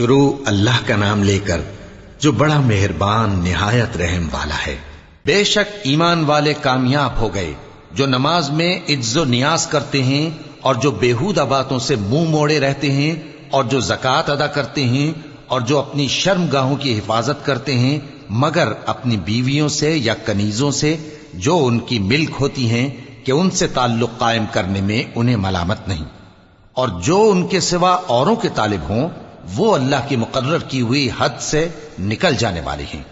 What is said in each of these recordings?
شروع اللہ کا نام لے کر جو بڑا مہربان نہایت رحم والا ہے۔ بے شک ایمان والے کامیاب ہو گئے جو نماز میں عجز و نیاز کرتے ہیں اور جو بیہودہ باتوں سے منہ موڑے رہتے ہیں اور جو زکوٰۃ ادا کرتے ہیں اور جو اپنی شرم گاہوں کی حفاظت کرتے ہیں مگر اپنی بیویوں سے یا کنیزوں سے جو ان کی ملک ہوتی ہیں کہ ان سے تعلق قائم کرنے میں انہیں ملامت نہیں، اور جو ان کے سوا اوروں کے طالب ہوں وہ اللہ کی مقرر کی ہوئی حد سے نکل جانے والے ہیں،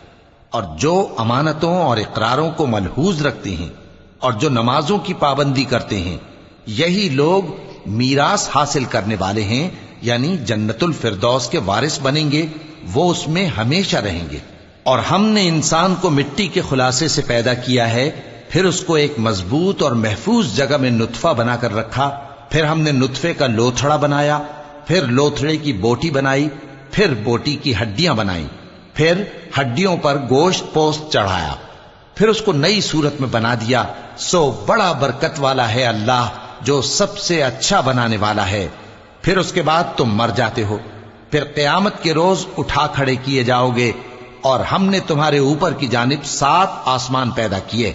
اور جو امانتوں اور اقراروں کو ملحوظ رکھتے ہیں اور جو نمازوں کی پابندی کرتے ہیں یہی لوگ میراث حاصل کرنے والے ہیں، یعنی جنت الفردوس کے وارث بنیں گے، وہ اس میں ہمیشہ رہیں گے۔ اور ہم نے انسان کو مٹی کے خلاصے سے پیدا کیا ہے، پھر اس کو ایک مضبوط اور محفوظ جگہ میں نطفہ بنا کر رکھا، پھر ہم نے نطفے کا لوتھڑا بنایا، پھر لوتھڑے کی بوٹی بنائی، پھر بوٹی کی ہڈیاں بنائیں، پھر ہڈیوں پر گوشت پوست چڑھایا، پھر اس کو نئی صورت میں بنا دیا۔ سو بڑا برکت والا ہے اللہ جو سب سے اچھا بنانے والا ہے۔ پھر اس کے بعد تم مر جاتے ہو، پھر قیامت کے روز اٹھا کھڑے کیے جاؤ گے، اور ہم نے تمہارے اوپر کی جانب 7 آسمان پیدا کیے،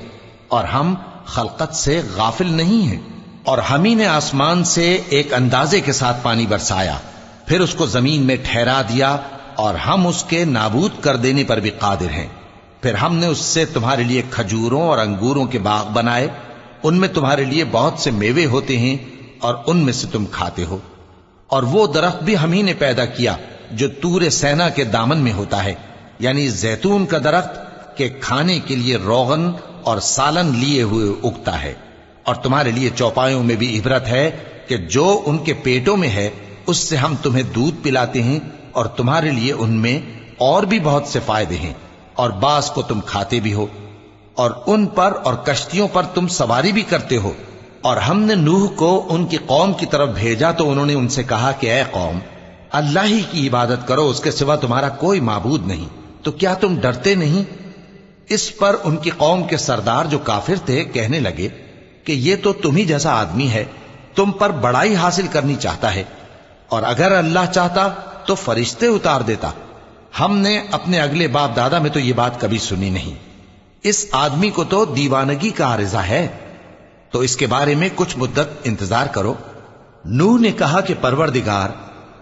اور ہم خلقت سے غافل نہیں ہیں۔ اور ہم ہی نے آسمان سے ایک اندازے کے ساتھ پانی برسایا، پھر اس کو زمین میں ٹھہرا دیا، اور ہم اس کے نابود کر دینے پر بھی قادر ہیں۔ پھر ہم نے اس سے تمہارے لیے کھجوروں اور انگوروں کے باغ بنائے، ان میں تمہارے لیے بہت سے میوے ہوتے ہیں اور ان میں سے تم کھاتے ہو۔ اور وہ درخت بھی ہم ہی نے پیدا کیا جو طور سینا کے دامن میں ہوتا ہے، یعنی زیتون کا درخت کہ کھانے کے لیے روغن اور سالن لیے ہوئے اگتا ہے۔ اور تمہارے لیے چوپایوں میں بھی عبرت ہے کہ جو ان کے پیٹوں میں ہے اس سے ہم تمہیں دودھ پلاتے ہیں، اور تمہارے لیے ان میں اور بھی بہت سے فائدے ہیں، اور بعض کو تم کھاتے بھی ہو، اور ان پر اور کشتیوں پر تم سواری بھی کرتے ہو۔ اور ہم نے نوح کو ان کی قوم کی طرف بھیجا تو انہوں نے ان سے کہا کہ اے قوم، اللہ ہی کی عبادت کرو، اس کے سوا تمہارا کوئی معبود نہیں، تو کیا تم ڈرتے نہیں؟ اس پر ان کی قوم کے سردار جو کافر تھے کہنے لگے کہ یہ تو تم ہی جیسا آدمی ہے، تم پر بڑائی حاصل کرنی چاہتا ہے، اور اگر اللہ چاہتا تو فرشتے اتار دیتا۔ ہم نے اپنے اگلے باپ دادا میں تو یہ بات کبھی سنی نہیں، اس آدمی کو تو دیوانگی کا عارضہ ہے، تو اس کے بارے میں کچھ مدت انتظار کرو۔ نوح نے کہا کہ پروردگار،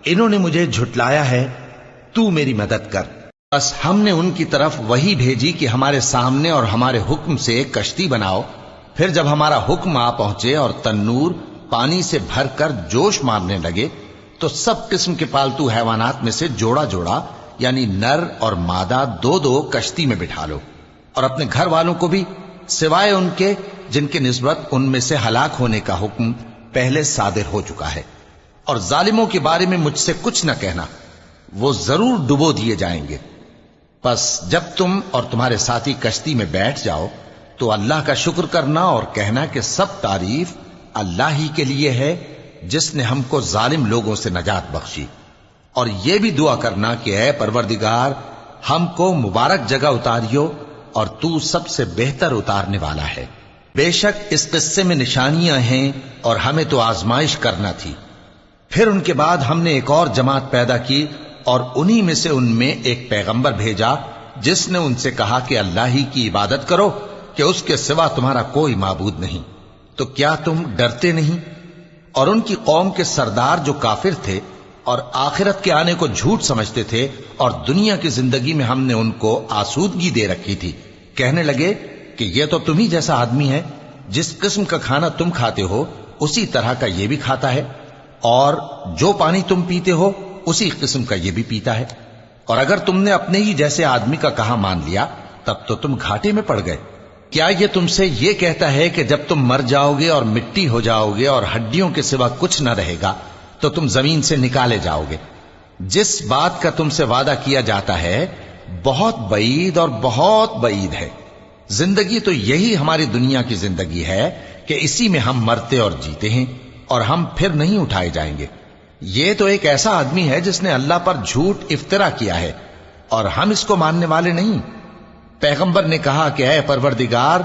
انہوں نے مجھے جھٹلایا ہے، تو میری مدد کر۔ بس ہم نے ان کی طرف وحی بھیجی کہ ہمارے سامنے اور ہمارے حکم سے ایک کشتی بناؤ، پھر جب ہمارا حکم آ پہنچے اور تنور پانی سے بھر کر جوش مارنے لگے تو سب قسم کے پالتو حیوانات میں سے جوڑا جوڑا یعنی نر اور مادہ 2 کشتی میں بٹھا لو، اور اپنے گھر والوں کو بھی سوائے ان کے جن کے نسبت ان میں سے ہلاک ہونے کا حکم پہلے صادر ہو چکا ہے۔ اور ظالموں کے بارے میں مجھ سے کچھ نہ کہنا، وہ ضرور ڈبو دیے جائیں گے۔ پس جب تم اور تمہارے ساتھی کشتی میں بیٹھ جاؤ تو اللہ کا شکر کرنا اور کہنا کہ سب تعریف اللہ ہی کے لیے ہے جس نے ہم کو ظالم لوگوں سے نجات بخشی۔ اور یہ بھی دعا کرنا کہ اے پروردگار، ہم کو مبارک جگہ اتاریو اور تو سب سے بہتر اتارنے والا ہے۔ بے شک اس قصے میں نشانیاں ہیں اور ہمیں تو آزمائش کرنا تھی۔ پھر ان کے بعد ہم نے ایک اور جماعت پیدا کی اور انہی میں سے ان میں ایک پیغمبر بھیجا جس نے ان سے کہا کہ اللہ ہی کی عبادت کرو کہ اس کے سوا تمہارا کوئی معبود نہیں، تو کیا تم ڈرتے نہیں؟ اور ان کی قوم کے سردار جو کافر تھے اور آخرت کے آنے کو جھوٹ سمجھتے تھے اور دنیا کی زندگی میں ہم نے ان کو آسودگی دے رکھی تھی، کہنے لگے کہ یہ تو تم ہی جیسا آدمی ہے، جس قسم کا کھانا تم کھاتے ہو اسی طرح کا یہ بھی کھاتا ہے، اور جو پانی تم پیتے ہو اسی قسم کا یہ بھی پیتا ہے، اور اگر تم نے اپنے ہی جیسے آدمی کا کہا مان لیا تب تو تم گھاٹے میں پڑ گئے۔ کیا یہ تم سے یہ کہتا ہے کہ جب تم مر جاؤ گے اور مٹی ہو جاؤ گے اور ہڈیوں کے سوا کچھ نہ رہے گا تو تم زمین سے نکالے جاؤ گے؟ جس بات کا تم سے وعدہ کیا جاتا ہے بہت بعید اور بہت بعید ہے۔ زندگی تو یہی ہماری دنیا کی زندگی ہے کہ اسی میں ہم مرتے اور جیتے ہیں، اور ہم پھر نہیں اٹھائے جائیں گے۔ یہ تو ایک ایسا آدمی ہے جس نے اللہ پر جھوٹ افطرا کیا ہے، اور ہم اس کو ماننے والے نہیں۔ پیغمبر نے کہا کہ اے پروردگار،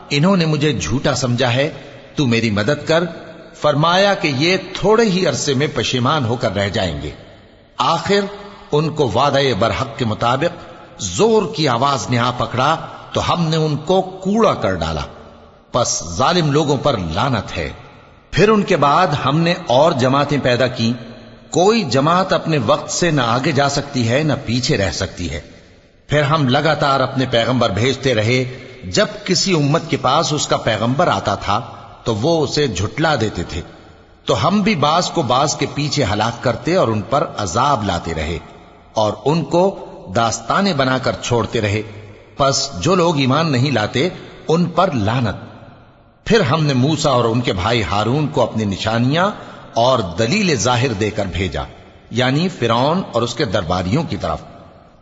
انہوں نے مجھے جھوٹا سمجھا ہے، تو میری مدد کر۔ فرمایا کہ یہ تھوڑے ہی عرصے میں پشیمان ہو کر رہ جائیں گے۔ آخر ان کو وعدہ برحق کے مطابق زور کی آواز نے آ پکڑا تو ہم نے ان کو کوڑا کر ڈالا، پس ظالم لوگوں پر لعنت ہے۔ پھر ان کے بعد ہم نے اور جماعتیں پیدا کی، کوئی جماعت اپنے وقت سے نہ آگے جا سکتی ہے نہ پیچھے رہ سکتی ہے۔ پھر ہم لگاتار اپنے پیغمبر بھیجتے رہے، جب کسی امت کے پاس اس کا پیغمبر آتا تھا تو وہ اسے جھٹلا دیتے تھے، تو ہم بھی بعض کو بعض کے پیچھے ہلاک کرتے اور ان پر عذاب لاتے رہے اور ان کو داستانے بنا کر چھوڑتے رہے، پس جو لوگ ایمان نہیں لاتے ان پر لعنت۔ پھر ہم نے موسیٰ اور ان کے بھائی ہارون کو اپنی نشانیاں اور دلیل ظاہر دے کر بھیجا، یعنی فرعون اور اس کے درباریوں کی طرف،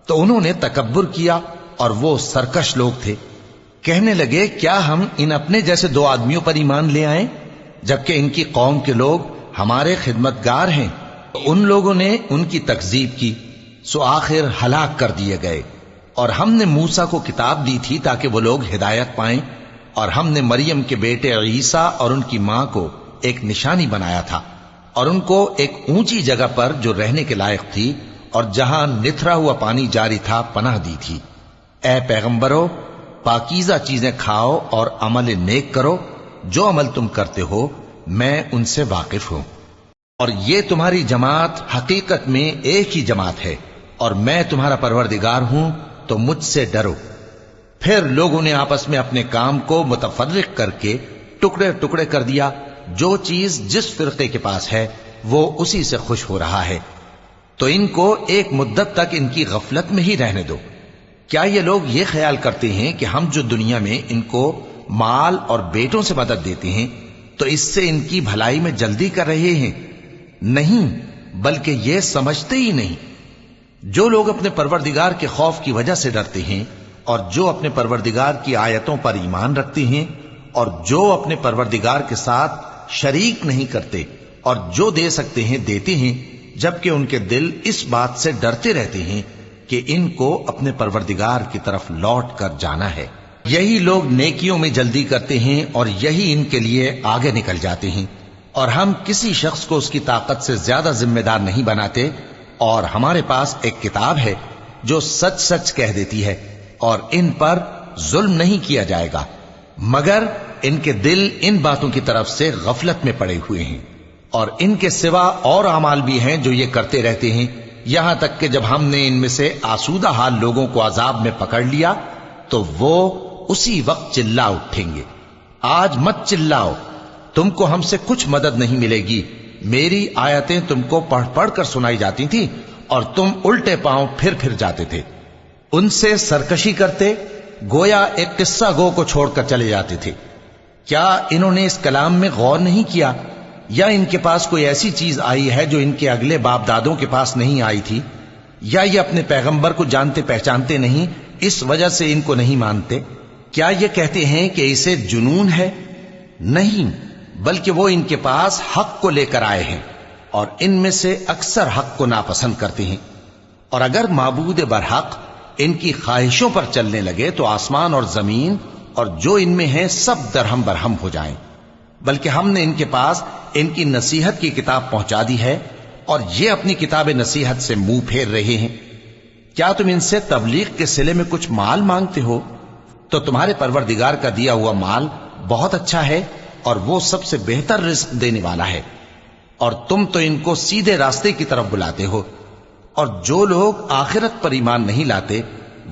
تو انہوں نے تکبر کیا اور وہ سرکش لوگ تھے۔ کہنے لگے کیا ہم ان اپنے جیسے دو آدمیوں پر ایمان لے آئیں جبکہ ان کی قوم کے لوگ ہمارے خدمتگار ہیں؟ تو ان لوگوں نے ان کی تکذیب کی، سو آخر ہلاک کر دیے گئے۔ اور ہم نے موسیٰ کو کتاب دی تھی تاکہ وہ لوگ ہدایت پائیں، اور ہم نے مریم کے بیٹے عیسیٰ اور ان کی ماں کو ایک نشانی بنایا تھا اور ان کو ایک اونچی جگہ پر جو رہنے کے لائق تھی اور جہاں نتھرا ہوا پانی جاری تھا پناہ دی تھی۔ اے پیغمبرو، پاکیزہ چیزیں کھاؤ اور عمل نیک کرو، جو عمل تم کرتے ہو میں ان سے واقف ہوں، اور یہ تمہاری جماعت حقیقت میں ایک ہی جماعت ہے، اور میں تمہارا پروردگار ہوں تو مجھ سے ڈرو۔ پھر لوگوں نے آپس میں اپنے کام کو متفرق کر کے ٹکڑے ٹکڑے کر دیا، جو چیز جس فرقے کے پاس ہے وہ اسی سے خوش ہو رہا ہے، تو ان کو ایک مدت تک ان کی غفلت میں ہی رہنے دو۔ کیا یہ لوگ یہ خیال کرتے ہیں کہ ہم جو دنیا میں ان کو مال اور بیٹوں سے مدد دیتے ہیں تو اس سے ان کی بھلائی میں جلدی کر رہے ہیں؟ نہیں، بلکہ یہ سمجھتے ہی نہیں۔ جو لوگ اپنے پروردگار کے خوف کی وجہ سے ڈرتے ہیں اور جو اپنے پروردگار کی آیتوں پر ایمان رکھتے ہیں اور جو اپنے پروردگار کے ساتھ شریک نہیں کرتے اور جو دے سکتے ہیں دیتے ہیں، جبکہ ان کے دل اس بات سے ڈرتے رہتے ہیں کہ ان کو اپنے پروردگار کی طرف لوٹ کر جانا ہے، یہی لوگ نیکیوں میں جلدی کرتے ہیں اور یہی ان کے لیے آگے نکل جاتے ہیں۔ اور ہم کسی شخص کو اس کی طاقت سے زیادہ ذمہ دار نہیں بناتے، اور ہمارے پاس ایک کتاب ہے جو سچ سچ کہہ دیتی ہے، اور ان پر ظلم نہیں کیا جائے گا، مگر ان کے دل ان باتوں کی طرف سے غفلت میں پڑے ہوئے ہیں، اور ان کے سوا اور اعمال بھی ہیں جو یہ کرتے رہتے ہیں، یہاں تک کہ جب ہم نے ان میں سے آسودہ حال لوگوں کو عذاب میں پکڑ لیا تو وہ اسی وقت چلا اٹھیں گے۔ آج مت چلاؤ، تم کو ہم سے کچھ مدد نہیں ملے گی، میری آیتیں تم کو پڑھ پڑھ کر سنائی جاتی تھی اور تم الٹے پاؤں پھر جاتے تھے۔ ان سے سرکشی کرتے، گویا ایک قصہ گو کو چھوڑ کر چلے جاتے تھے۔ کیا انہوں نے اس کلام میں غور نہیں کیا، یا ان کے پاس کوئی ایسی چیز آئی ہے جو ان کے اگلے باپ دادوں کے پاس نہیں آئی تھی، یا یہ اپنے پیغمبر کو جانتے پہچانتے نہیں اس وجہ سے ان کو نہیں مانتے؟ کیا یہ کہتے ہیں کہ اسے جنون ہے؟ نہیں، بلکہ وہ ان کے پاس حق کو لے کر آئے ہیں، اور ان میں سے اکثر حق کو ناپسند کرتے ہیں۔ اور اگر معبود برحق ان کی خواہشوں پر چلنے لگے تو آسمان اور زمین اور جو ان میں ہیں سب درہم برہم ہو جائیں۔ بلکہ ہم نے ان کے پاس ان کی نصیحت کی کتاب پہنچا دی ہے، اور یہ اپنی کتاب نصیحت سے منہ پھیر رہے ہیں۔ کیا تم ان سے تبلیغ کے صلے میں کچھ مال مانگتے ہو؟ تو تمہارے پروردگار کا دیا ہوا مال بہت اچھا ہے، اور وہ سب سے بہتر رزق دینے والا ہے، اور تم تو ان کو سیدھے راستے کی طرف بلاتے ہو۔ اور جو لوگ آخرت پر ایمان نہیں لاتے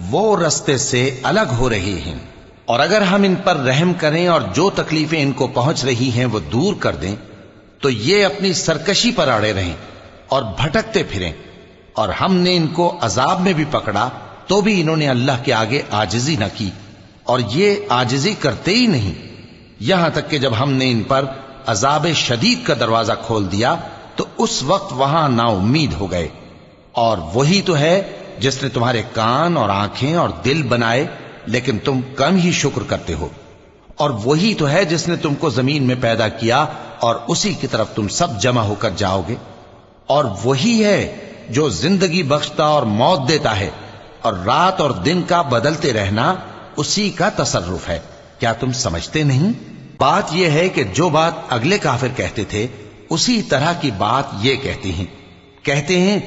وہ راستے سے الگ ہو رہے ہیں۔ اور اگر ہم ان پر رحم کریں اور جو تکلیفیں ان کو پہنچ رہی ہیں وہ دور کر دیں تو یہ اپنی سرکشی پر اڑے رہیں اور بھٹکتے پھریں، اور ہم نے ان کو عذاب میں بھی پکڑا تو بھی انہوں نے اللہ کے آگے عاجزی نہ کی، اور یہ عاجزی کرتے ہی نہیں، یہاں تک کہ جب ہم نے ان پر عذاب شدید کا دروازہ کھول دیا تو اس وقت وہاں نا امید ہو گئے۔ اور وہی تو ہے جس نے تمہارے کان اور آنکھیں اور دل بنائے، لیکن تم کم ہی شکر کرتے ہو۔ اور وہی تو ہے جس نے تم کو زمین میں پیدا کیا اور اسی کی طرف تم سب جمع ہو کر جاؤ گے۔ اور وہی ہے جو زندگی بخشتا اور موت دیتا ہے، اور رات اور دن کا بدلتے رہنا اسی کا تصرف ہے۔ کیا تم سمجھتے نہیں؟ بات یہ ہے کہ جو بات اگلے کافر کہتے تھے اسی طرح کی بات یہ کہتے ہیں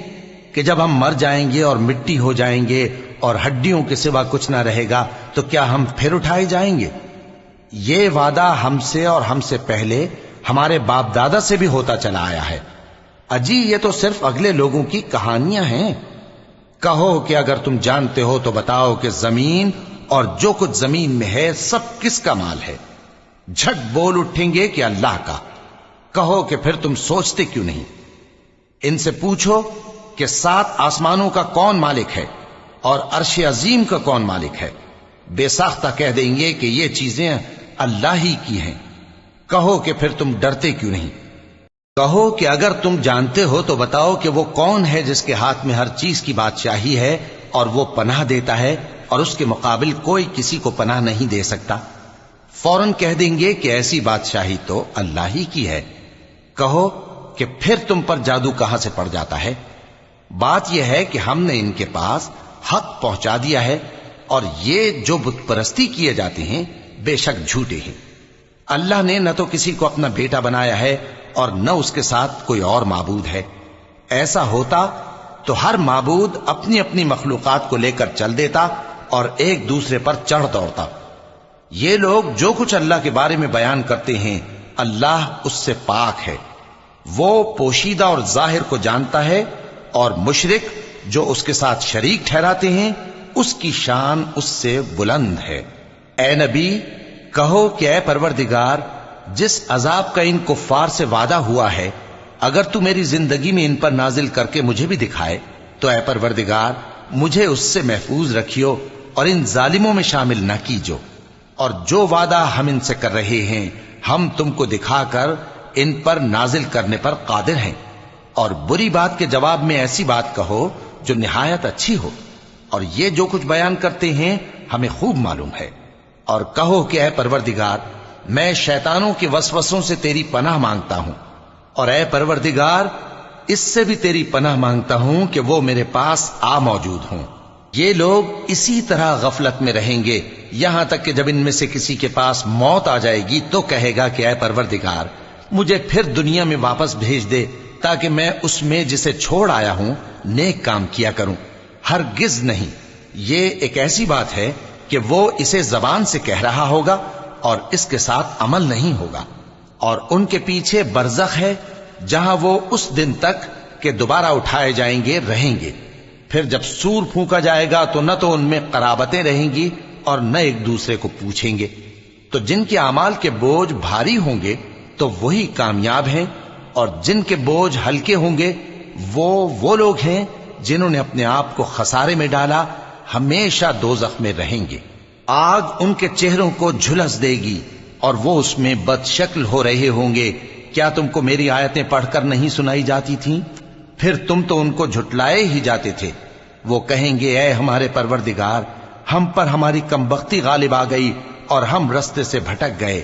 کہ جب ہم مر جائیں گے اور مٹی ہو جائیں گے اور ہڈیوں کے سوا کچھ نہ رہے گا تو کیا ہم پھر اٹھائے جائیں گے؟ یہ وعدہ ہم سے اور ہم سے پہلے ہمارے باپ دادا سے بھی ہوتا چلا آیا ہے۔ اجی یہ تو صرف اگلے لوگوں کی کہانیاں ہیں۔ کہو کہ اگر تم جانتے ہو تو بتاؤ کہ زمین اور جو کچھ زمین میں ہے سب کس کا مال ہے؟ جھٹ بول اٹھیں گے کہ اللہ کا۔ کہو کہ پھر تم سوچتے کیوں نہیں؟ ان سے پوچھو کہ 7 آسمانوں کا کون مالک ہے اور عرش عظیم کا کون مالک ہے؟ بے ساختہ کہہ دیں گے کہ یہ چیزیں اللہ ہی کی ہیں۔ کہو کہ پھر تم ڈرتے کیوں نہیں؟ کہو کہ اگر تم جانتے ہو تو بتاؤ کہ وہ کون ہے جس کے ہاتھ میں ہر چیز کی بادشاہی ہے اور وہ پناہ دیتا ہے اور اس کے مقابل کوئی کسی کو پناہ نہیں دے سکتا؟ فوراً کہہ دیں گے کہ ایسی بادشاہی تو اللہ ہی کی ہے۔ کہو کہ پھر تم پر جادو کہاں سے پڑ جاتا ہے؟ بات یہ ہے کہ ہم نے ان کے پاس حق پہنچا دیا ہے اور یہ جو بت پرستی کیے جاتے ہیں بے شک جھوٹے ہیں۔ اللہ نے نہ تو کسی کو اپنا بیٹا بنایا ہے اور نہ اس کے ساتھ کوئی اور معبود ہے۔ ایسا ہوتا تو ہر معبود اپنی اپنی مخلوقات کو لے کر چل دیتا اور ایک دوسرے پر چڑھ دوڑتا۔ یہ لوگ جو کچھ اللہ کے بارے میں بیان کرتے ہیں اللہ اس سے پاک ہے، وہ پوشیدہ اور ظاہر کو جانتا ہے، اور مشرک جو اس کے ساتھ شریک ٹھہراتے ہیں اس کی شان اس سے بلند ہے۔ اے نبی کہو کہ اے پروردگار، جس عذاب کا ان کفار سے وعدہ ہوا ہے اگر تو میری زندگی میں ان پر نازل کر کے مجھے بھی دکھائے تو اے پروردگار مجھے اس سے محفوظ رکھیو اور ان ظالموں میں شامل نہ کیجو، اور جو وعدہ ہم ان سے کر رہے ہیں ہم تم کو دکھا کر ان پر نازل کرنے پر قادر ہیں۔ اور بری بات کے جواب میں ایسی بات کہو جو نہایت اچھی ہو، اور یہ جو کچھ بیان کرتے ہیں ہمیں خوب معلوم ہے۔ اور کہو کہ اے پروردگار میں شیطانوں کے وسوسوں سے تیری پناہ مانگتا ہوں، اور اے پروردگار اس سے بھی تیری پناہ مانگتا ہوں کہ وہ میرے پاس آ موجود ہوں۔ یہ لوگ اسی طرح غفلت میں رہیں گے یہاں تک کہ جب ان میں سے کسی کے پاس موت آ جائے گی تو کہے گا کہ اے پروردگار مجھے پھر دنیا میں واپس بھیج دے تاکہ میں اس میں جسے چھوڑ آیا ہوں نیک کام کیا کروں۔ ہرگز نہیں، یہ ایک ایسی بات ہے کہ وہ اسے زبان سے کہہ رہا ہوگا اور اس کے ساتھ عمل نہیں ہوگا۔ اور ان کے پیچھے برزخ ہے جہاں وہ اس دن تک کہ دوبارہ اٹھائے جائیں گے رہیں گے۔ پھر جب سور پھونکا جائے گا تو نہ تو ان میں قرابتیں رہیں گی اور نہ ایک دوسرے کو پوچھیں گے۔ تو جن کے اعمال کے بوجھ بھاری ہوں گے تو وہی کامیاب ہیں، اور جن کے بوجھ ہلکے ہوں گے وہ لوگ ہیں جنہوں نے اپنے آپ کو خسارے میں ڈالا، ہمیشہ دوزخ میں رہیں گے۔ آگ ان کے چہروں کو جھلس دے گی اور وہ اس میں بد شکل ہو رہے ہوں گے۔ کیا تم کو میری آیتیں پڑھ کر نہیں سنائی جاتی تھیں؟ پھر تم تو ان کو جھٹلائے ہی جاتے تھے۔ وہ کہیں گے اے ہمارے پروردگار ہم پر ہماری کمبختی غالب آ گئی اور ہم رستے سے بھٹک گئے۔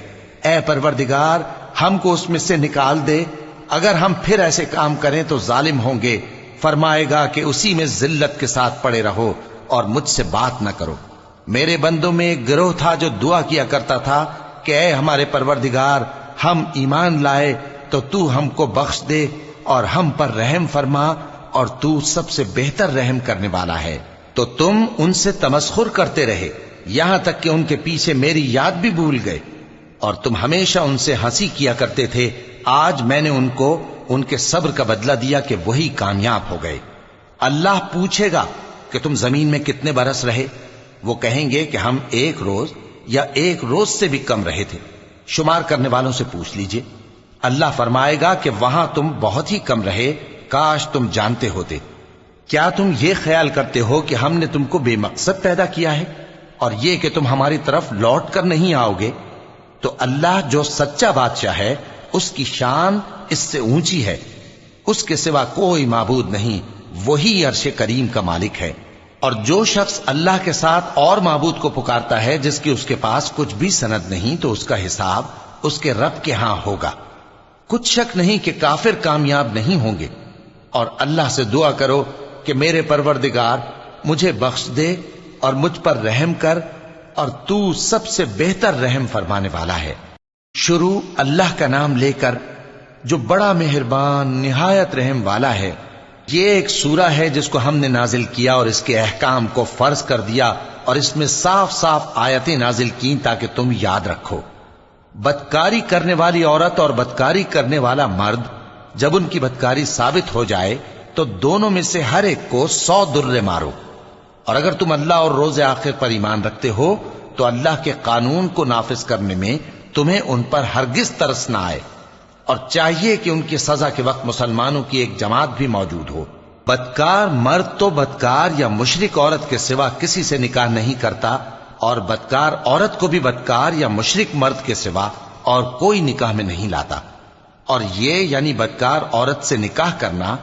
اے پروردگار ہم کو اس میں سے نکال دے، اگر ہم پھر ایسے کام کریں تو ظالم ہوں گے۔ فرمائے گا کہ اسی میں ذلت کے ساتھ پڑے رہو اور مجھ سے بات نہ کرو۔ میرے بندوں میں ایک گروہ تھا جو دعا کیا کرتا تھا کہ اے ہمارے پروردگار ہم ایمان لائے تو تو ہم کو بخش دے اور ہم پر رحم فرما، اور تو سب سے بہتر رحم کرنے والا ہے۔ تو تم ان سے تمسخر کرتے رہے یہاں تک کہ ان کے پیچھے میری یاد بھی بھول گئے، اور تم ہمیشہ ان سے ہنسی کیا کرتے تھے۔ آج میں نے ان کو ان کے صبر کا بدلہ دیا کہ وہی کامیاب ہو گئے۔ اللہ پوچھے گا کہ تم زمین میں کتنے برس رہے؟ وہ کہیں گے کہ ہم 1 روز یا 1 روز سے بھی کم رہے تھے۔ شمار کرنے والوں سے پوچھ لیجئے۔ اللہ فرمائے گا کہ وہاں تم بہت ہی کم رہے، کاش تم جانتے ہوتے۔ کیا تم یہ خیال کرتے ہو کہ ہم نے تم کو بے مقصد پیدا کیا ہے اور یہ کہ تم ہماری طرف لوٹ کر نہیں آؤ گے؟ تو اللہ جو سچا بادشاہ ہے اس کی شان اس سے اونچی ہے، اس کے سوا کوئی معبود نہیں، وہی عرش کریم کا مالک ہے۔ اور جو شخص اللہ کے ساتھ اور معبود کو پکارتا ہے جس کی اس کے پاس کچھ بھی سند نہیں تو اس کا حساب اس کے رب کے ہاں ہوگا۔ کچھ شک نہیں کہ کافر کامیاب نہیں ہوں گے۔ اور اللہ سے دعا کرو کہ میرے پروردگار مجھے بخش دے اور مجھ پر رحم کر، اور تو سب سے بہتر رحم فرمانے والا ہے۔ شروع اللہ کا نام لے کر جو بڑا مہربان نہایت رحم والا ہے۔ یہ ایک سورہ ہے جس کو ہم نے نازل کیا اور اس کے احکام کو فرض کر دیا اور اس میں صاف صاف آیتیں نازل کی تاکہ تم یاد رکھو۔ بدکاری کرنے والی عورت اور بدکاری کرنے والا مرد جب ان کی بدکاری ثابت ہو جائے تو دونوں میں سے ہر ایک کو 100 درے مارو، اور اگر تم اللہ اور روز آخر پر ایمان رکھتے ہو تو اللہ کے قانون کو نافذ کرنے میں تمہیں ان پر ہرگز ترس نہ آئے، اور چاہیے کہ ان کی سزا کے وقت مسلمانوں کی ایک جماعت بھی موجود ہو۔ بدکار مرد تو بدکار یا مشرک عورت کے سوا کسی سے نکاح نہیں کرتا، اور بدکار عورت کو بھی بدکار یا مشرک مرد کے سوا اور کوئی نکاح میں نہیں لاتا، اور یہ یعنی بدکار عورت سے نکاح کرنا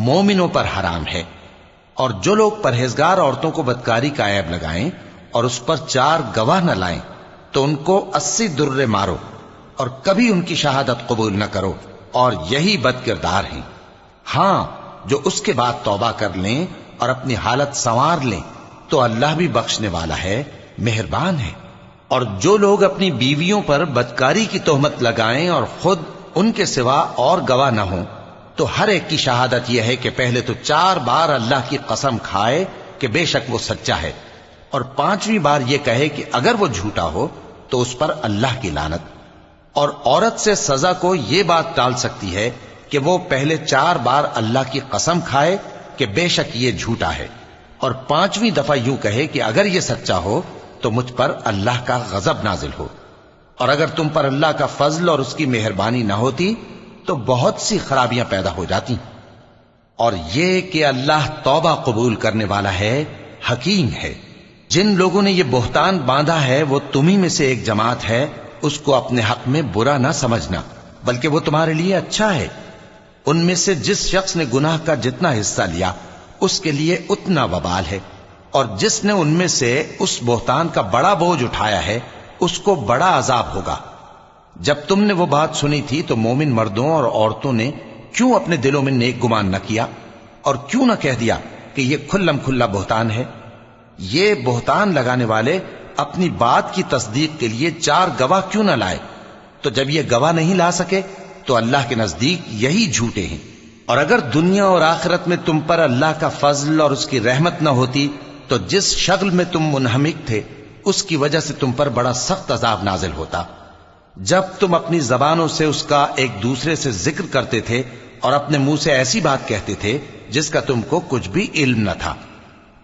مومنوں پر حرام ہے۔ اور جو لوگ پرہیزگار عورتوں کو بدکاری کا عیب لگائیں اور اس پر 4 گواہ نہ لائیں تو ان کو 80 درے مارو، اور کبھی ان کی شہادت قبول نہ کرو، اور یہی بد کردار ہیں۔ ہاں، جو اس کے بعد توبہ کر لیں اور اپنی حالت سنوار لیں تو اللہ بھی بخشنے والا ہے، مہربان ہے۔ اور جو لوگ اپنی بیویوں پر بدکاری کی تہمت لگائیں اور خود ان کے سوا اور گواہ نہ ہوں تو ہر ایک کی شہادت یہ ہے کہ پہلے تو 4 بار اللہ کی قسم کھائے کہ بے شک وہ سچا ہے، اور 5ویں بار یہ کہے کہ اگر وہ جھوٹا ہو تو اس پر اللہ کی لعنت۔ اور عورت سے سزا کو یہ بات ٹال سکتی ہے کہ وہ پہلے 4 بار اللہ کی قسم کھائے کہ بے شک یہ جھوٹا ہے، اور 5ویں دفعہ یوں کہے کہ اگر یہ سچا ہو تو مجھ پر اللہ کا غضب نازل ہو۔ اور اگر تم پر اللہ کا فضل اور اس کی مہربانی نہ ہوتی تو بہت سی خرابیاں پیدا ہو جاتی۔ اور یہ کہ اللہ توبہ قبول کرنے والا ہے، حکیم ہے۔ جن لوگوں نے یہ بہتان باندھا ہے وہ تمہیں میں سے ایک جماعت ہے، اس کو اپنے حق میں برا نہ سمجھنا، بلکہ وہ تمہارے لیے اچھا ہے۔ ان میں سے جس شخص نے گناہ کا جتنا حصہ لیا اس کے لیے اتنا وبال ہے، اور جس نے ان میں سے اس بہتان کا بڑا بوجھ اٹھایا ہے اس کو بڑا عذاب ہوگا۔ جب تم نے وہ بات سنی تھی تو مومن مردوں اور عورتوں نے کیوں اپنے دلوں میں نیک گمان نہ کیا، اور کیوں نہ کہہ دیا کہ یہ کھلم کھلا بہتان ہے؟ یہ بہتان لگانے والے اپنی بات کی تصدیق کے لیے 4 گواہ کیوں نہ لائے؟ تو جب یہ گواہ نہیں لا سکے تو اللہ کے نزدیک یہی جھوٹے ہیں۔ اور اگر دنیا اور آخرت میں تم پر اللہ کا فضل اور اس کی رحمت نہ ہوتی تو جس شغل میں تم منہمک تھے اس کی وجہ سے تم پر بڑا سخت عذاب نازل ہوتا، جب تم اپنی زبانوں سے اس کا ایک دوسرے سے ذکر کرتے تھے اور اپنے منہ سے ایسی بات کہتے تھے جس کا تم کو کچھ بھی علم نہ تھا،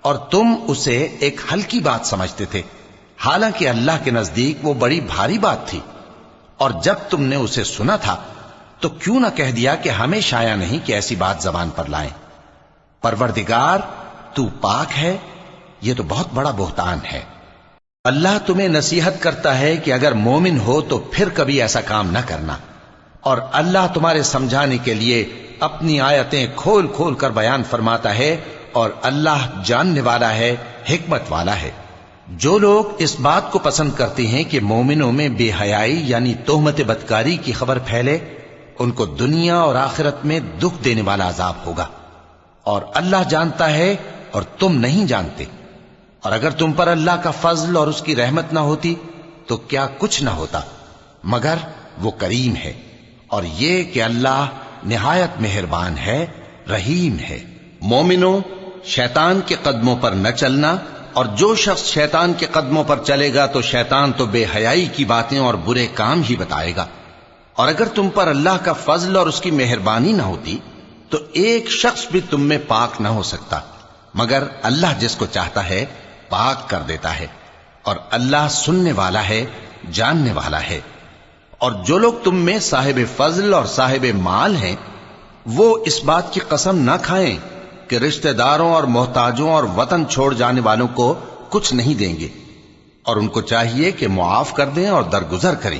اور تم اسے ایک ہلکی بات سمجھتے تھے، حالانکہ اللہ کے نزدیک وہ بڑی بھاری بات تھی۔ اور جب تم نے اسے سنا تھا تو کیوں نہ کہہ دیا کہ ہمیں شایع نہیں کہ ایسی بات زبان پر لائیں؟ پروردگار تو پاک ہے، یہ تو بہت بڑا بہتان ہے۔ اللہ تمہیں نصیحت کرتا ہے کہ اگر مومن ہو تو پھر کبھی ایسا کام نہ کرنا، اور اللہ تمہارے سمجھانے کے لیے اپنی آیتیں کھول کھول کر بیان فرماتا ہے، اور اللہ جاننے والا ہے، حکمت والا ہے۔ جو لوگ اس بات کو پسند کرتے ہیں کہ مومنوں میں بے حیائی یعنی تہمت بدکاری کی خبر پھیلے، ان کو دنیا اور آخرت میں دکھ دینے والا عذاب ہوگا، اور اللہ جانتا ہے اور تم نہیں جانتے۔ اور اگر تم پر اللہ کا فضل اور اس کی رحمت نہ ہوتی تو کیا کچھ نہ ہوتا، مگر وہ کریم ہے، اور یہ کہ اللہ نہایت مہربان ہے، رحیم ہے۔ مومنوں، شیطان کے قدموں پر نہ چلنا، اور جو شخص شیطان کے قدموں پر چلے گا تو شیطان تو بے حیائی کی باتیں اور برے کام ہی بتائے گا۔ اور اگر تم پر اللہ کا فضل اور اس کی مہربانی نہ ہوتی تو ایک شخص بھی تم میں پاک نہ ہو سکتا، مگر اللہ جس کو چاہتا ہے پاک کر دیتا ہے، اور اللہ سننے والا ہے، جاننے والا ہے۔ اور جو لوگ تم میں صاحب فضل اور صاحب مال ہیں وہ اس بات کی قسم نہ کھائیں کہ رشتہ داروں اور محتاجوں اور وطن چھوڑ جانے والوں کو کچھ نہیں دیں گے، اور ان کو چاہیے کہ معاف کر دیں اور درگزر کریں۔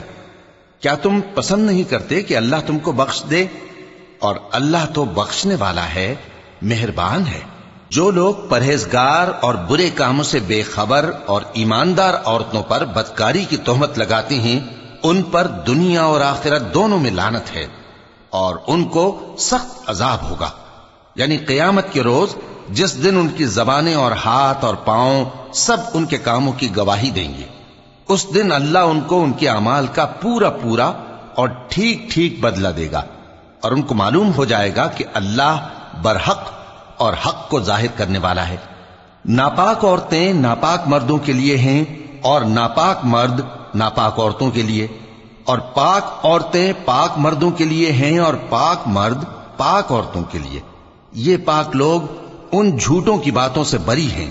کیا تم پسند نہیں کرتے کہ اللہ تم کو بخش دے؟ اور اللہ تو بخشنے والا ہے، مہربان ہے۔ جو لوگ پرہیزگار اور برے کاموں سے بے خبر اور ایماندار عورتوں پر بدکاری کی تہمت لگاتے ہیں ان پر دنیا اور آخرت دونوں میں لعنت ہے، اور ان کو سخت عذاب ہوگا، یعنی قیامت کے روز جس دن ان کی زبانیں اور ہاتھ اور پاؤں سب ان کے کاموں کی گواہی دیں گے۔ اس دن اللہ ان کو ان کے اعمال کا پورا پورا اور ٹھیک ٹھیک بدلہ دے گا، اور ان کو معلوم ہو جائے گا کہ اللہ برحق اور حق کو ظاہر کرنے والا ہے۔ ناپاک عورتیں ناپاک مردوں کے لیے ہیں اور ناپاک مرد ناپاک عورتوں کے لیے، اور پاک عورتیں پاک مردوں کے لیے ہیں اور پاک مرد پاک عورتوں کے لیے۔ یہ پاک لوگ ان جھوٹوں کی باتوں سے بری ہیں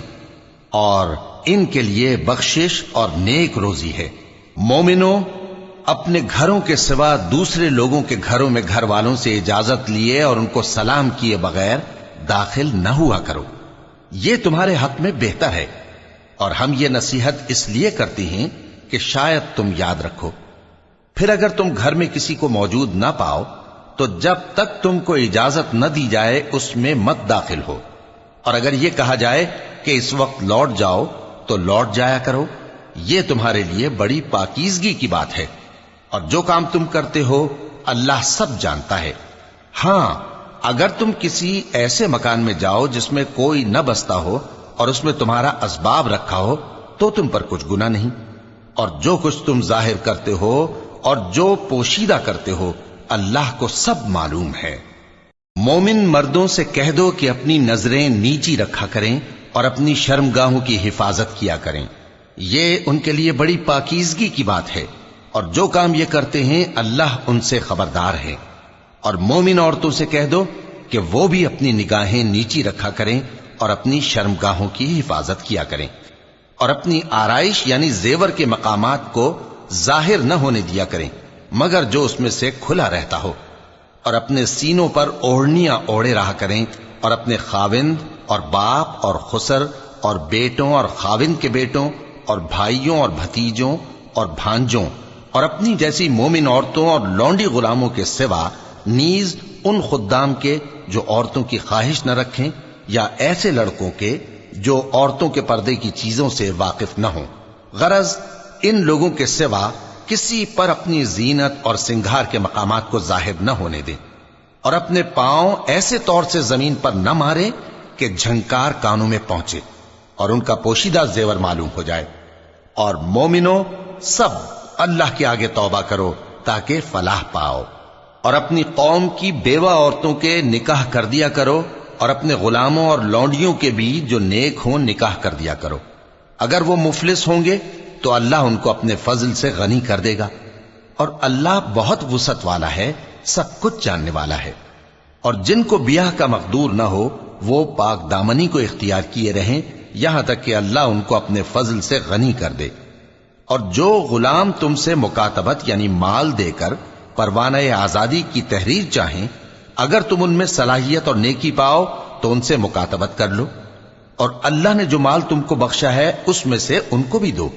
اور ان کے لیے بخشش اور نیک روزی ہے۔ مومنوں، اپنے گھروں کے سوا دوسرے لوگوں کے گھروں میں گھر والوں سے اجازت لیے اور ان کو سلام کیے بغیر داخل نہ ہوا کرو، یہ تمہارے حق میں بہتر ہے، اور ہم یہ نصیحت اس لیے کرتے ہیں کہ شاید تم یاد رکھو۔ پھر اگر تم گھر میں کسی کو موجود نہ پاؤ تو جب تک تم کو اجازت نہ دی جائے اس میں مت داخل ہو، اور اگر یہ کہا جائے کہ اس وقت لوٹ جاؤ تو لوٹ جایا کرو، یہ تمہارے لیے بڑی پاکیزگی کی بات ہے، اور جو کام تم کرتے ہو اللہ سب جانتا ہے۔ ہاں، اگر تم کسی ایسے مکان میں جاؤ جس میں کوئی نہ بستا ہو اور اس میں تمہارا اسباب رکھا ہو تو تم پر کچھ گناہ نہیں، اور جو کچھ تم ظاہر کرتے ہو اور جو پوشیدہ کرتے ہو اللہ کو سب معلوم ہے۔ مومن مردوں سے کہہ دو کہ اپنی نظریں نیچی رکھا کریں اور اپنی شرمگاہوں کی حفاظت کیا کریں، یہ ان کے لیے بڑی پاکیزگی کی بات ہے، اور جو کام یہ کرتے ہیں اللہ ان سے خبردار ہے۔ اور مومن عورتوں سے کہہ دو کہ وہ بھی اپنی نگاہیں نیچی رکھا کریں اور اپنی شرمگاہوں کی حفاظت کیا کریں، اور اپنی آرائش یعنی زیور کے مقامات کو ظاہر نہ ہونے دیا کریں مگر جو اس میں سے کھلا رہتا ہو، اور اپنے سینوں پر اوڑھنیاں اوڑھے رہا کریں، اور اپنے خاوند اور باپ اور خسر اور بیٹوں اور خاوند کے بیٹوں اور بھائیوں اور بھتیجوں اور بھانجوں اور اپنی جیسی مومن عورتوں اور لونڈی غلاموں کے سوا نیز ان خدام کے جو عورتوں کی خواہش نہ رکھیں، یا ایسے لڑکوں کے جو عورتوں کے پردے کی چیزوں سے واقف نہ ہوں۔ غرض ان لوگوں کے سوا کسی پر اپنی زینت اور سنگھار کے مقامات کو ظاہر نہ ہونے دیں، اور اپنے پاؤں ایسے طور سے زمین پر نہ مارے کہ جھنکار کانوں میں پہنچے اور ان کا پوشیدہ زیور معلوم ہو جائے۔ اور مومنوں، سب اللہ کے آگے توبہ کرو تاکہ فلاح پاؤ، اور اپنی قوم کی بیوہ عورتوں کے نکاح کر دیا کرو، اور اپنے غلاموں اور لونڈیوں کے بھی جو نیک ہوں نکاح کر دیا کرو۔ اگر وہ مفلس ہوں گے تو اللہ ان کو اپنے فضل سے غنی کر دے گا، اور اللہ بہت وسعت والا ہے، سب کچھ جاننے والا ہے۔ اور جن کو بیاہ کا مقدور نہ ہو وہ پاک دامنی کو اختیار کیے رہیں یہاں تک کہ اللہ ان کو اپنے فضل سے غنی کر دے۔ اور جو غلام تم سے مکاتبت یعنی مال دے کر پروانہ آزادی کی تحریر چاہیں، اگر تم ان میں صلاحیت اور نیکی پاؤ تو ان سے مکاتبت کر لو، اور اللہ نے جو مال تم کو بخشا ہے اس میں سے ان کو بھی دو۔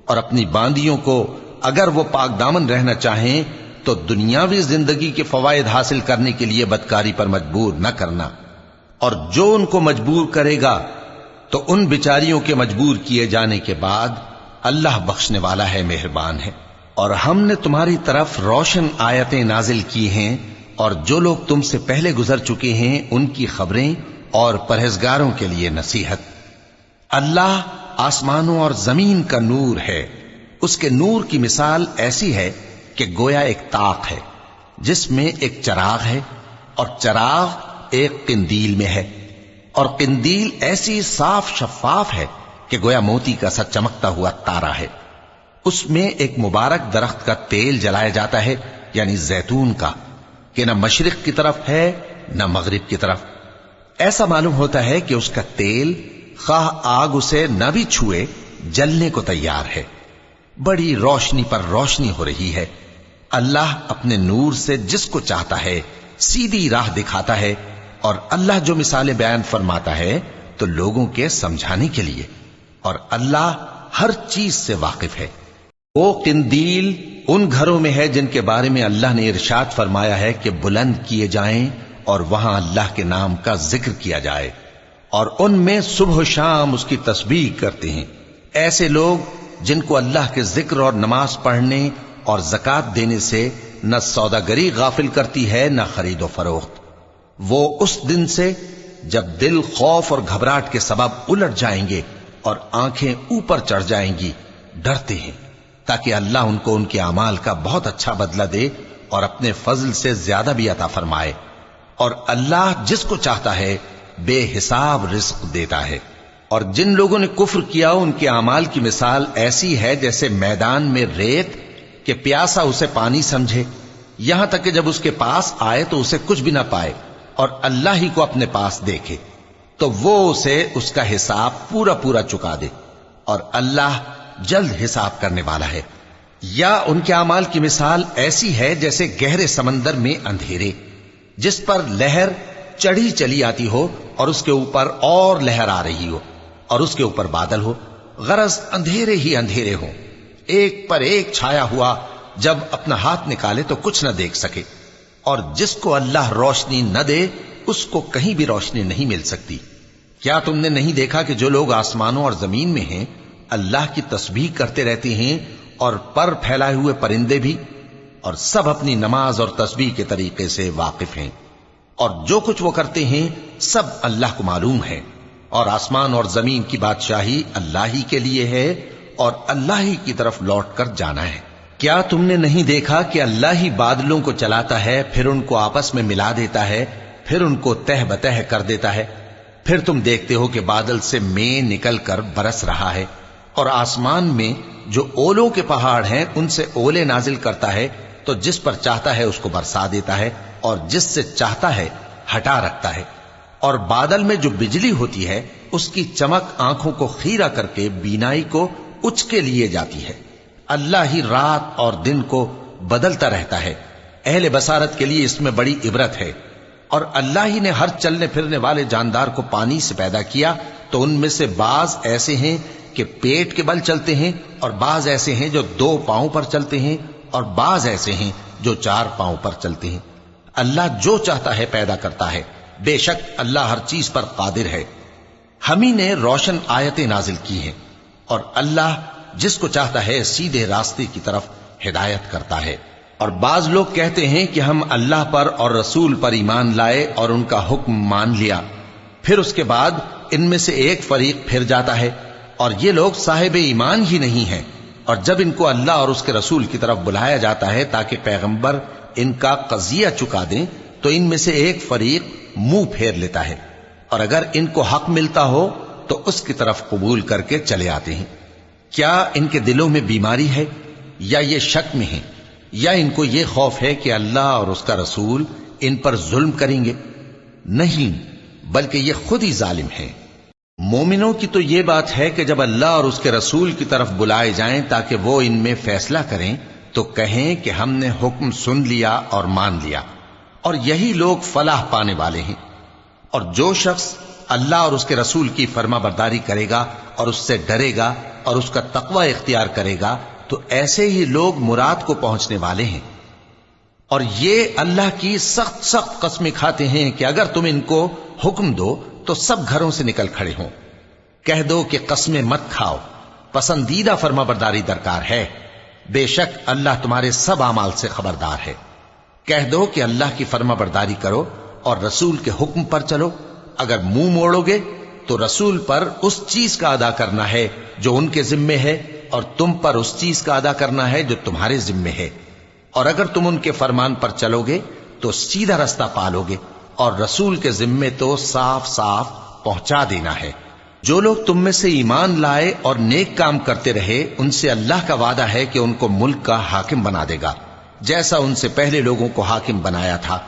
اور اپنی باندیوں کو اگر وہ پاک دامن رہنا چاہیں تو دنیاوی زندگی کے فوائد حاصل کرنے کے لیے بدکاری پر مجبور نہ کرنا، اور جو ان کو مجبور کرے گا تو ان بیچاریوں کے مجبور کیے جانے کے بعد اللہ بخشنے والا ہے، مہربان ہے۔ اور ہم نے تمہاری طرف روشن آیتیں نازل کی ہیں، اور جو لوگ تم سے پہلے گزر چکے ہیں ان کی خبریں اور پرہیزگاروں کے لیے نصیحت۔ اللہ آسمانوں اور زمین کا نور ہے، اس کے نور کی مثال ایسی ہے کہ گویا ایک طاق ہے جس میں ایک چراغ ہے، اور چراغ ایک قندیل میں ہے، اور قندیل ایسی صاف شفاف ہے کہ گویا موتی کا سا چمکتا ہوا تارا ہے۔ اس میں ایک مبارک درخت کا تیل جلایا جاتا ہے یعنی زیتون کا، کہ نہ مشرق کی طرف ہے نہ مغرب کی طرف۔ ایسا معلوم ہوتا ہے کہ اس کا تیل خواہ آگ اسے نہ بھی چھوئے جلنے کو تیار ہے، بڑی روشنی پر روشنی ہو رہی ہے۔ اللہ اپنے نور سے جس کو چاہتا ہے سیدھی راہ دکھاتا ہے، اور اللہ جو مثالیں بیان فرماتا ہے تو لوگوں کے سمجھانے کے لیے، اور اللہ ہر چیز سے واقف ہے۔ وہ قندیل ان گھروں میں ہے جن کے بارے میں اللہ نے ارشاد فرمایا ہے کہ بلند کیے جائیں اور وہاں اللہ کے نام کا ذکر کیا جائے، اور ان میں صبح و شام اس کی تسبیح کرتے ہیں۔ ایسے لوگ جن کو اللہ کے ذکر اور نماز پڑھنے اور زکوٰۃ دینے سے نہ سوداگری غافل کرتی ہے نہ خرید و فروخت، وہ اس دن سے جب دل خوف اور گھبراہٹ کے سبب الٹ جائیں گے اور آنکھیں اوپر چڑھ جائیں گی ڈرتے ہیں، تاکہ اللہ ان کو ان کے اعمال کا بہت اچھا بدلہ دے اور اپنے فضل سے زیادہ بھی عطا فرمائے۔ اور اللہ جس کو چاہتا ہے بے حساب رزق دیتا ہے۔ اور جن لوگوں نے کفر کیا ان کے اعمال کی مثال ایسی ہے جیسے میدان میں ریت کہ پیاسا اسے پانی سمجھے، یہاں تک کہ جب اس کے پاس آئے تو اسے کچھ بھی نہ پائے اور اللہ ہی کو اپنے پاس دیکھے تو وہ اسے اس کا حساب پورا پورا چکا دے، اور اللہ جلد حساب کرنے والا ہے۔ یا ان کے اعمال کی مثال ایسی ہے جیسے گہرے سمندر میں اندھیرے جس پر لہر چڑھی چلی آتی ہو اور اس کے اوپر اور لہر آ رہی ہو اور اس کے اوپر بادل ہو، غرض اندھیرے ہی اندھیرے ہوں، ایک پر ایک چھایا ہوا، جب اپنا ہاتھ نکالے تو کچھ نہ دیکھ سکے۔ اور جس کو اللہ روشنی نہ دے اس کو کہیں بھی روشنی نہیں مل سکتی۔ کیا تم نے نہیں دیکھا کہ جو لوگ آسمانوں اور زمین میں ہیں اللہ کی تسبیح کرتے رہتے ہیں، اور پر پھیلائے ہوئے پرندے بھی، اور سب اپنی نماز اور تسبیح کے طریقے سے واقف ہیں، اور جو کچھ وہ کرتے ہیں سب اللہ کو معلوم ہے، اور آسمان اور زمین کی بادشاہی اللہ ہی کے لیے ہے اور اللہ ہی کی طرف لوٹ کر جانا ہے۔ کیا تم نے نہیں دیکھا کہ اللہ ہی بادلوں کو چلاتا ہے، پھر ان کو آپس میں ملا دیتا ہے، پھر ان کو تہ بتہ کر دیتا ہے، پھر تم دیکھتے ہو کہ بادل سے مے نکل کر برس رہا ہے، اور آسمان میں جو اولوں کے پہاڑ ہیں ان سے اولے نازل کرتا ہے، تو جس پر چاہتا ہے اس کو برسا دیتا ہے اور جس سے چاہتا ہے ہٹا رکھتا ہے۔ اور بادل میں جو بجلی ہوتی ہے اس کی چمک آنکھوں کو خیرہ کر کے بینائی کو اچکے لیے جاتی ہے۔ اللہ ہی رات اور دن کو بدلتا رہتا ہے، اہل بصارت کے لیے اس میں بڑی عبرت ہے۔ اور اللہ ہی نے ہر چلنے پھرنے والے جاندار کو پانی سے پیدا کیا، تو ان میں سے بعض ایسے ہیں کہ پیٹ کے بل چلتے ہیں، اور بعض ایسے ہیں جو 2 پاؤں پر چلتے ہیں، اور بعض ایسے ہیں جو 4 پاؤں پر چلتے ہیں۔ اللہ جو چاہتا ہے پیدا کرتا ہے، بے شک اللہ ہر چیز پر قادر ہے۔ ہم ہی نے روشن آیتیں نازل کی ہیں، اور اللہ جس کو چاہتا ہے سیدھے راستے کی طرف ہدایت کرتا ہے۔ اور بعض لوگ کہتے ہیں کہ ہم اللہ پر اور رسول پر ایمان لائے اور ان کا حکم مان لیا، پھر اس کے بعد ان میں سے ایک فریق پھر جاتا ہے، اور یہ لوگ صاحب ایمان ہی نہیں ہیں۔ اور جب ان کو اللہ اور اس کے رسول کی طرف بلایا جاتا ہے تاکہ پیغمبر ان کا قضیہ چکا دیں، تو ان میں سے ایک فریق منہ پھیر لیتا ہے، اور اگر ان کو حق ملتا ہو تو اس کی طرف قبول کر کے چلے آتے ہیں۔ کیا ان کے دلوں میں بیماری ہے، یا یہ شک میں ہیں، یا ان کو یہ خوف ہے کہ اللہ اور اس کا رسول ان پر ظلم کریں گے؟ نہیں، بلکہ یہ خود ہی ظالم ہیں۔ مومنوں کی تو یہ بات ہے کہ جب اللہ اور اس کے رسول کی طرف بلائے جائیں تاکہ وہ ان میں فیصلہ کریں تو کہیں کہ ہم نے حکم سن لیا اور مان لیا، اور یہی لوگ فلاح پانے والے ہیں۔ اور جو شخص اللہ اور اس کے رسول کی فرما برداری کرے گا اور اس سے ڈرے گا اور اس کا تقوی اختیار کرے گا تو ایسے ہی لوگ مراد کو پہنچنے والے ہیں۔ اور یہ اللہ کی سخت سخت قسمیں کھاتے ہیں کہ اگر تم ان کو حکم دو تو سب گھروں سے نکل کھڑے ہوں۔ کہہ دو کہ قسمیں مت کھاؤ، پسندیدہ فرما برداری درکار ہے، بے شک اللہ تمہارے سب اعمال سے خبردار ہے۔ کہہ دو کہ اللہ کی فرما برداری کرو اور رسول کے حکم پر چلو، اگر منہ موڑو گے تو رسول پر اس چیز کا ادا کرنا ہے جو ان کے ذمے ہے، اور تم پر اس چیز کا ادا کرنا ہے جو تمہارے ذمے ہے۔ اور اگر تم ان کے فرمان پر چلو گے تو سیدھا رستہ پالو گے، اور رسول کے ذمے تو صاف صاف پہنچا دینا ہے۔ جو لوگ تم میں سے ایمان لائے اور نیک کام کرتے رہے ان سے اللہ کا وعدہ ہے کہ ان کو ملک کا حاکم بنا دے گا، جیسا ان سے پہلے لوگوں کو حاکم بنایا تھا،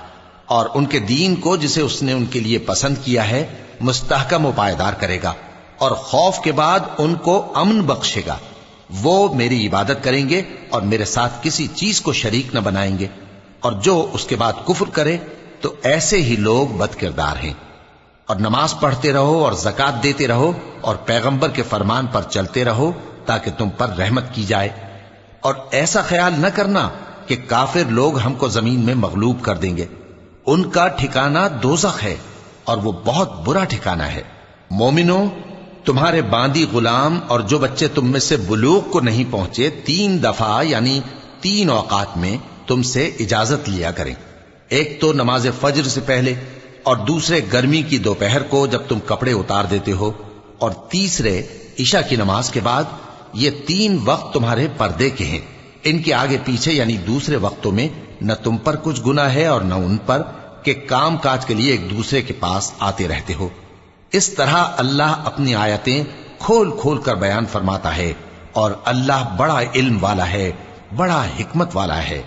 اور ان کے دین کو جسے اس نے ان کے لیے پسند کیا ہے مستحکم و پائیدار کرے گا، اور خوف کے بعد ان کو امن بخشے گا۔ وہ میری عبادت کریں گے اور میرے ساتھ کسی چیز کو شریک نہ بنائیں گے، اور جو اس کے بعد کفر کرے تو ایسے ہی لوگ بد کردار ہیں۔ اور نماز پڑھتے رہو اور زکوٰۃ دیتے رہو اور پیغمبر کے فرمان پر چلتے رہو تاکہ تم پر رحمت کی جائے۔ اور ایسا خیال نہ کرنا کہ کافر لوگ ہم کو زمین میں مغلوب کر دیں گے، ان کا ٹھکانہ دوزخ ہے اور وہ بہت برا ٹھکانہ ہے۔ مومنوں، تمہارے باندی غلام اور جو بچے تم میں سے بلوغ کو نہیں پہنچے 3 دفعہ یعنی 3 اوقات میں تم سے اجازت لیا کریں، ایک تو نماز فجر سے پہلے، اور دوسرے گرمی کی دوپہر کو جب تم کپڑے اتار دیتے ہو، اور تیسرے عشاء کی نماز کے بعد۔ یہ 3 وقت تمہارے پردے کے ہیں، ان کے آگے پیچھے یعنی دوسرے وقتوں میں نہ تم پر کچھ گناہ ہے اور نہ ان پر، کہ کام کاج کے لیے ایک دوسرے کے پاس آتے رہتے ہو۔ اس طرح اللہ اپنی آیتیں کھول کھول کر بیان فرماتا ہے، اور اللہ بڑا علم والا ہے، بڑا حکمت والا ہے۔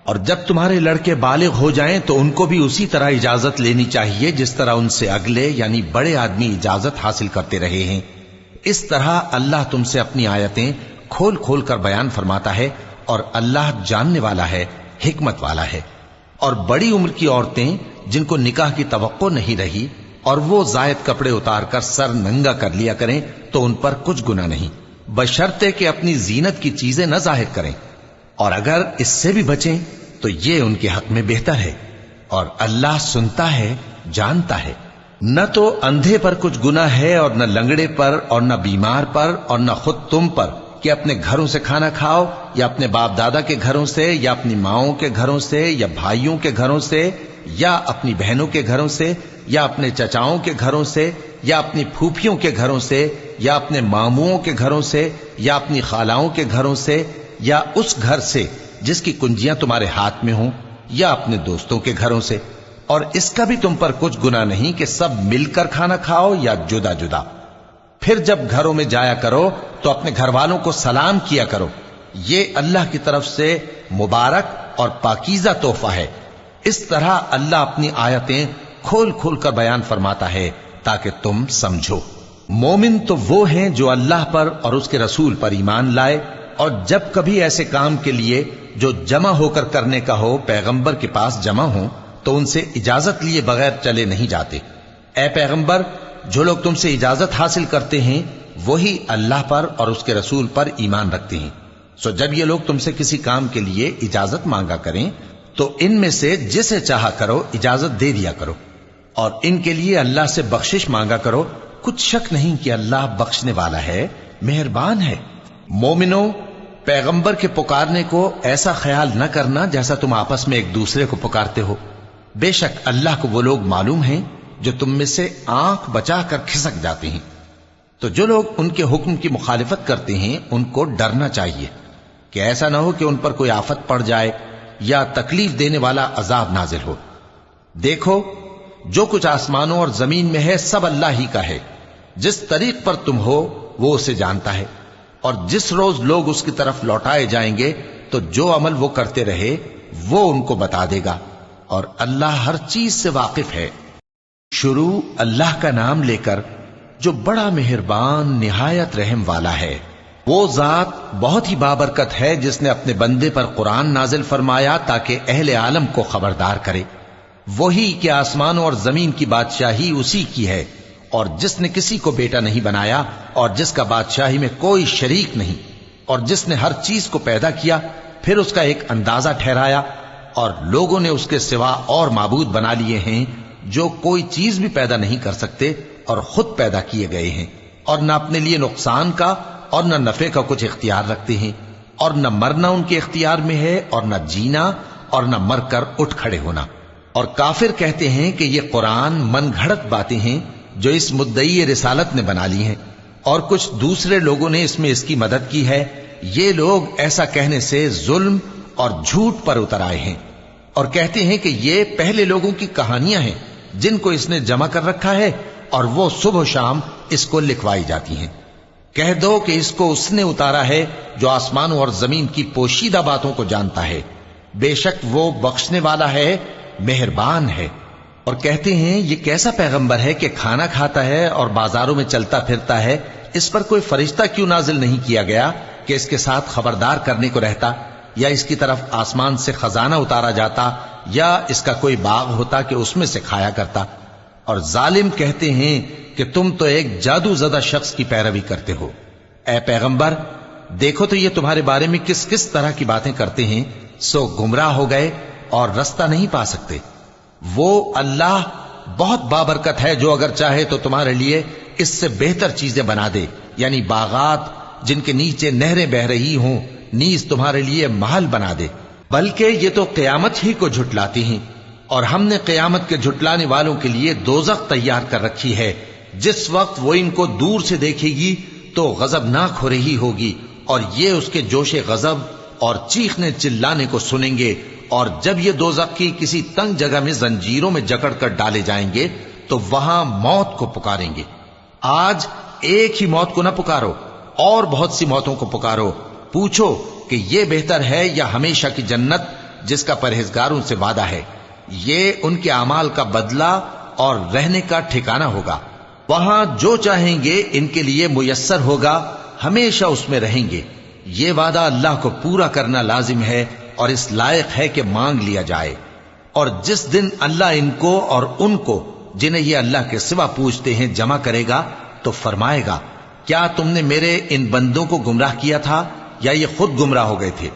اور جب تمہارے لڑکے بالغ ہو جائیں تو ان کو بھی اسی طرح اجازت لینی چاہیے جس طرح ان سے اگلے یعنی بڑے آدمی اجازت حاصل کرتے رہے ہیں۔ اس طرح اللہ تم سے اپنی آیتیں کھول کھول کر بیان فرماتا ہے، اور اللہ جاننے والا ہے، حکمت والا ہے۔ اور بڑی عمر کی عورتیں جن کو نکاح کی توقع نہیں رہی اور وہ زائد کپڑے اتار کر سر ننگا کر لیا کریں تو ان پر کچھ گناہ نہیں، بشرطے کہ اپنی زینت کی چیزیں نہ ظاہر کریں، اور اگر اس سے بھی بچیں تو یہ ان کے حق میں بہتر ہے، اور اللہ سنتا ہے، جانتا ہے۔ نہ تو اندھے پر کچھ گناہ ہے، اور نہ لنگڑے پر، اور نہ بیمار پر، اور نہ خود تم پر کہ اپنے گھروں سے کھانا کھاؤ، یا اپنے باپ دادا کے گھروں سے، یا اپنی ماؤں کے گھروں سے، یا بھائیوں کے گھروں سے، یا اپنی بہنوں کے گھروں سے، یا اپنے چچاؤں کے گھروں سے، یا اپنی پھوپھیوں کے گھروں سے، یا اپنے ماموؤں کے گھروں سے، یا اپنی خالاؤں کے گھروں سے، یا اس گھر سے جس کی کنجیاں تمہارے ہاتھ میں ہوں، یا اپنے دوستوں کے گھروں سے۔ اور اس کا بھی تم پر کچھ گناہ نہیں کہ سب مل کر کھانا کھاؤ یا جدا جدا۔ پھر جب گھروں میں جایا کرو تو اپنے گھر والوں کو سلام کیا کرو، یہ اللہ کی طرف سے مبارک اور پاکیزہ تحفہ ہے۔ اس طرح اللہ اپنی آیتیں کھول کھول کر بیان فرماتا ہے تاکہ تم سمجھو۔ مومن تو وہ ہیں جو اللہ پر اور اس کے رسول پر ایمان لائے، اور جب کبھی ایسے کام کے لیے جو جمع ہو کر کرنے کا ہو پیغمبر کے پاس جمع ہوں تو ان سے اجازت لیے بغیر چلے نہیں جاتے۔ اے پیغمبر، جو لوگ تم سے اجازت حاصل کرتے ہیں وہی اللہ پر اور اس کے رسول پر ایمان رکھتے ہیں، سو جب یہ لوگ تم سے کسی کام کے لیے اجازت مانگا کریں تو ان میں سے جسے چاہا کرو اجازت دے دیا کرو، اور ان کے لیے اللہ سے بخشش مانگا کرو، کچھ شک نہیں کہ اللہ بخشنے والا ہے، مہربان ہے۔ مومنو، پیغمبر کے پکارنے کو ایسا خیال نہ کرنا جیسا تم آپس میں ایک دوسرے کو پکارتے ہو، بے شک اللہ کو وہ لوگ معلوم ہیں جو تم میں سے آنکھ بچا کر کھسک جاتے ہیں۔ تو جو لوگ ان کے حکم کی مخالفت کرتے ہیں ان کو ڈرنا چاہیے کہ ایسا نہ ہو کہ ان پر کوئی آفت پڑ جائے یا تکلیف دینے والا عذاب نازل ہو۔ دیکھو، جو کچھ آسمانوں اور زمین میں ہے سب اللہ ہی کا ہے، جس طریق پر تم ہو وہ اسے جانتا ہے، اور جس روز لوگ اس کی طرف لوٹائے جائیں گے تو جو عمل وہ کرتے رہے وہ ان کو بتا دے گا، اور اللہ ہر چیز سے واقف ہے۔ شروع اللہ کا نام لے کر جو بڑا مہربان نہایت رحم والا ہے۔ وہ ذات بہت ہی بابرکت ہے جس نے اپنے بندے پر قرآن نازل فرمایا تاکہ اہل عالم کو خبردار کرے۔ وہی کہ آسمانوں اور زمین کی بادشاہی اسی کی ہے، اور جس نے کسی کو بیٹا نہیں بنایا، اور جس کا بادشاہی میں کوئی شریک نہیں، اور جس نے ہر چیز کو پیدا کیا پھر اس کا ایک اندازہ ٹھہرایا، اور لوگوں نے اس کے سوا اور معبود بنا لیے ہیں جو کوئی چیز بھی پیدا نہیں کر سکتے اور خود پیدا کیے گئے ہیں، اور نہ اپنے لیے نقصان کا اور نہ نفع کا کچھ اختیار رکھتے ہیں، اور نہ مرنا ان کے اختیار میں ہے اور نہ جینا، اور نہ مر کر اٹھ کھڑے ہونا۔ اور کافر کہتے ہیں کہ یہ قرآن من گھڑت باتیں ہیں جو اس مدعی رسالت نے بنا لی ہیں، اور کچھ دوسرے لوگوں نے اس میں اس کی مدد کی ہے۔ یہ لوگ ایسا کہنے سے ظلم اور جھوٹ پر اتر آئے ہیں، اور کہتے ہیں کہ یہ پہلے لوگوں کی کہانیاں ہیں جن کو اس نے جمع کر رکھا ہے، اور وہ صبح و شام اس کو لکھوائی جاتی ہیں۔ کہہ دو کہ اس کو اس نے اتارا ہے جو آسمانوں اور زمین کی پوشیدہ باتوں کو جانتا ہے، بے شک وہ بخشنے والا ہے، مہربان ہے۔ اور کہتے ہیں یہ کیسا پیغمبر ہے کہ کھانا کھاتا ہے اور بازاروں میں چلتا پھرتا ہے، اس پر کوئی فرشتہ کیوں نازل نہیں کیا گیا کہ اس کے ساتھ خبردار کرنے کو رہتا، یا اس کی طرف آسمان سے خزانہ اتارا جاتا، یا اس کا کوئی باغ ہوتا کہ اس میں سے کھایا کرتا۔ اور ظالم کہتے ہیں کہ تم تو ایک جادو زدہ شخص کی پیروی کرتے ہو۔ اے پیغمبر، دیکھو تو یہ تمہارے بارے میں کس کس طرح کی باتیں کرتے ہیں، سو گمراہ ہو گئے اور رستہ نہیں پا سکتے۔ وہ اللہ بہت بابرکت ہے جو اگر چاہے تو تمہارے لیے اس سے بہتر چیزیں بنا دے، یعنی باغات جن کے نیچے نہریں بہ رہی ہوں، نیز تمہارے لیے محل بنا دے۔ بلکہ یہ تو قیامت ہی کو جھٹلاتی ہیں، اور ہم نے قیامت کے جھٹلانے والوں کے لیے دوزخ تیار کر رکھی ہے، جس وقت وہ ان کو دور سے دیکھے گی تو غضبناک ہو رہی ہوگی، اور یہ اس کے جوش غضب اور چیخنے چلانے کو سنیں گے، اور جب یہ دوزخ کی کسی تنگ جگہ میں زنجیروں میں جکڑ کر ڈالے جائیں گے تو وہاں موت کو پکاریں گے۔ آج ایک ہی موت کو نہ پکارو، اور بہت سی موتوں کو پکارو، پوچھو کہ یہ بہتر ہے یا ہمیشہ کی جنت جس کا پرہیزگاروں سے وعدہ ہے۔ یہ ان کے اعمال کا بدلہ اور رہنے کا ٹھکانہ ہوگا، وہاں جو چاہیں گے ان کے لیے میسر ہوگا، ہمیشہ اس میں رہیں گے۔ یہ وعدہ اللہ کو پورا کرنا لازم ہے اور اس لائق ہے کہ مانگ لیا جائے۔ اور جس دن اللہ ان کو اور ان کو جنہیں یہ اللہ کے سوا پوچھتے ہیں جمع کرے گا تو فرمائے گا، کیا تم نے میرے ان بندوں کو گمراہ کیا تھا یا یہ خود گمراہ ہو گئے تھے؟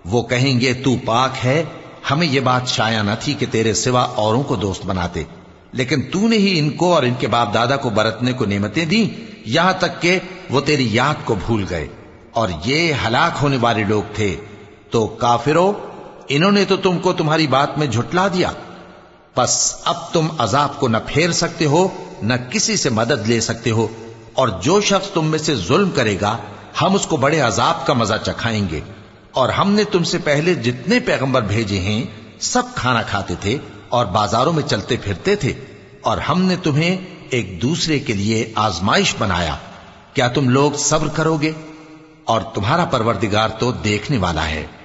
وہ کہیں گے تو پاک ہے، ہمیں یہ بات شایع نہ تھی کہ تیرے سوا اوروں کو دوست بناتے، لیکن تو نے ہی ان کو اور ان کے باپ دادا کو برتنے کو نعمتیں دیں، یہاں تک کہ وہ تیری یاد کو بھول گئے، اور یہ ہلاک ہونے والے لوگ تھے۔ تو کافرو، انہوں نے تو تم کو تمہاری بات میں جھٹلا دیا، پس اب تم عذاب کو نہ پھیر سکتے ہو نہ کسی سے مدد لے سکتے ہو، اور جو شخص تم میں سے ظلم کرے گا ہم اس کو بڑے عذاب کا مزہ چکھائیں گے۔ اور ہم نے تم سے پہلے جتنے پیغمبر بھیجے ہیں سب کھانا کھاتے تھے اور بازاروں میں چلتے پھرتے تھے، اور ہم نے تمہیں ایک دوسرے کے لیے آزمائش بنایا، کیا تم لوگ صبر کرو گے؟ اور تمہارا پروردگار تو دیکھنے والا ہے۔